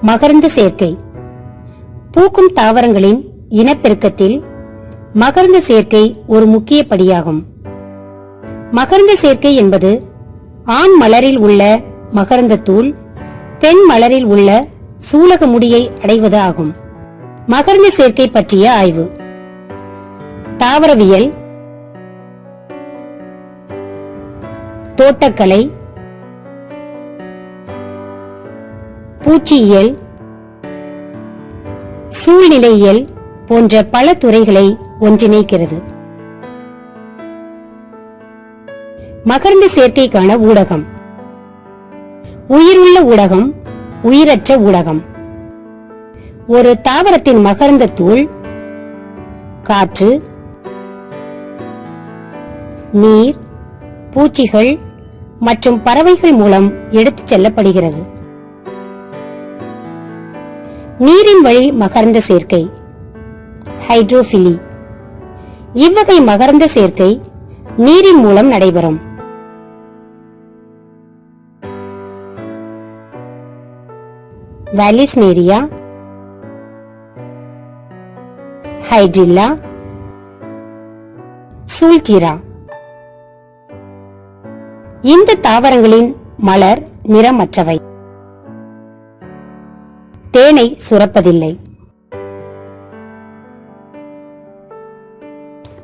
மகரந்த சேர்க்கை. பூக்கும் தாவரங்களின் இனப்பெருக்கத்தில் மகரந்த சேர்க்கை ஒரு முக்கிய படியாகும். மகரந்த சேர்க்கை என்பது ஆண் மலரில் உள்ள மகரந்த தூள் பெண் மலரில் உள்ள சூலக முடியை அடைவது ஆகும். மகரந்த சேர்க்கை பற்றிய ஆய்வு. தாவரவியல், தோட்டக்கலை, பூச்சியியல், சூழ்நிலையியல் போன்ற பல துறைகளை ஒன்றிணைக்கிறது. மகரந்த சேர்க்கைக்கான ஊடகம். உயிருள்ள ஊடகம், உயிரற்ற ஊடகம். ஒரு தாவரத்தின் மகரந்த தூள் காற்று, நீர், பூச்சிகள் மற்றும் பறவைகள் மூலம் எடுத்துச் செல்லப்படுகிறது. நீரின் வழி மகரந்த சேர்க்கை, ஹைட்ரோஃபிலி. இவ்வகை மகரந்த சேர்க்கை நீரின் மூலம் நடைபெறும். வாலிஸ்னேரியா, ஹைட்ரில்லா, சூல்டிரா. இந்த தாவரங்களின் மலர் நிறமற்றவை, தேனை சுரப்பதில்லை.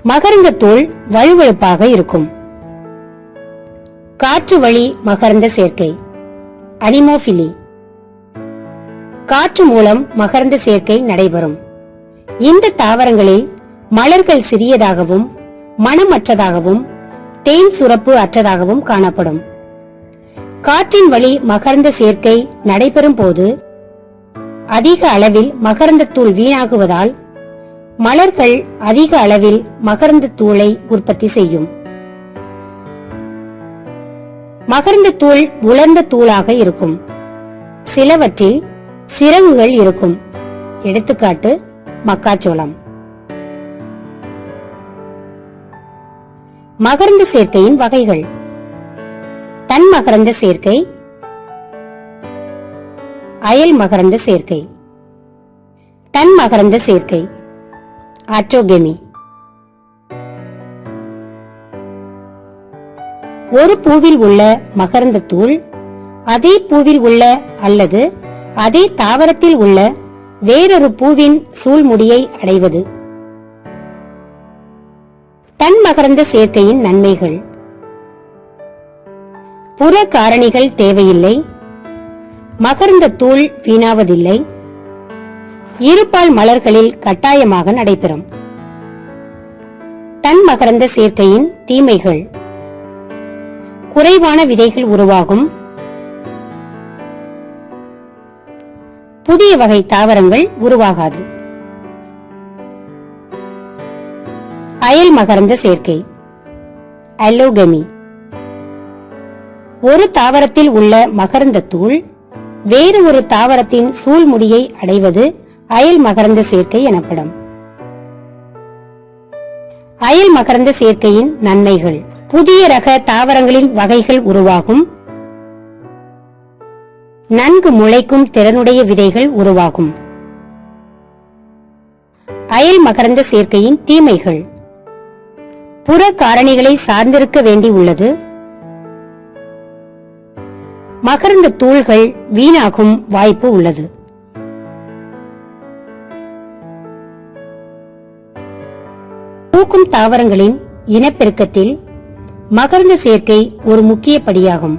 மகரந்த தூள் வழுவழுப்பாக இருக்கும். காற்று வழி மகரந்த சேர்க்கை, அனிமோபிலி. காற்று மூலம் மகரந்த சேர்க்கை நடைபெறும். இந்த தாவரங்களில் மலர்கள் சிறியதாகவும் மணமற்றதாகவும் தேன் சுரப்பு அற்றதாகவும் காணப்படும். காற்றின் வழி மகரந்த சேர்க்கை நடைபெறும் போது அதிக அளவில் மகரந்த தூள் வீணாகுவதால் மலர்கள் அதிக அளவில் மகரந்த தூளை உற்பத்தி செய்யும். மகரந்த தூள் உலர்ந்த தூளாக இருக்கும். சிலவற்றில் சிறகுகள் இருக்கும். எடுத்துக்காட்டு மக்காச்சோளம். மகரந்த சேர்க்கையின் வகைகள். தன் மகரந்த சேர்க்கை, அயல் மகரந்த சேர்க்கை. தன் மகரந்த சேர்க்கை, ஆட்டோகெமி. ஒரு பூவில் உள்ள மகரந்த தூள் அதே பூவில் உள்ள அல்லது அதே தாவரத்தில் உள்ள வேறொரு பூவின் சூழ்முடியை அடைவது. தன் மகரந்த சேர்க்கையின் நன்மைகள். புற காரணிகள் தேவையில்லை. மகரந்த தூள் வீணாவதில்லை. இருபால் மலர்களில் கட்டாயமாக நடைபெறும். தன் மகரந்த சேர்க்கையின் தீமைகள். குறைவான விதைகள் உருவாகும். புதிய வகை தாவரங்கள் உருவாகாது. அயல் மகரந்த சேர்க்கை, அல்லோகெமி. ஒரு தாவரத்தில் உள்ள மகரந்த தூள் வேறு ஒரு தாவரத்தின் சூழ்முடியை அடைவது அயல் மகரந்த சேர்க்கை எனப்படும். அயல் மகரந்த சேர்க்கையின் நன்மைகள். புதிய ரக தாவரங்களின் வகைகள் உருவாகும். நன்கு முளைக்கும் திறனுடைய விதைகள் உருவாகும். அயல் மகரந்த சேர்க்கையின் தீமைகள். புற காரணிகளை சார்ந்திருக்க வேண்டி உள்ளது. மகரந்த தூள்கள் வீணாகும் வாய்ப்பு உள்ளது. பூக்கும் தாவரங்களின் இனப்பெருக்கத்தில் மகரந்த சேர்க்கை ஒரு முக்கிய படியாகும்.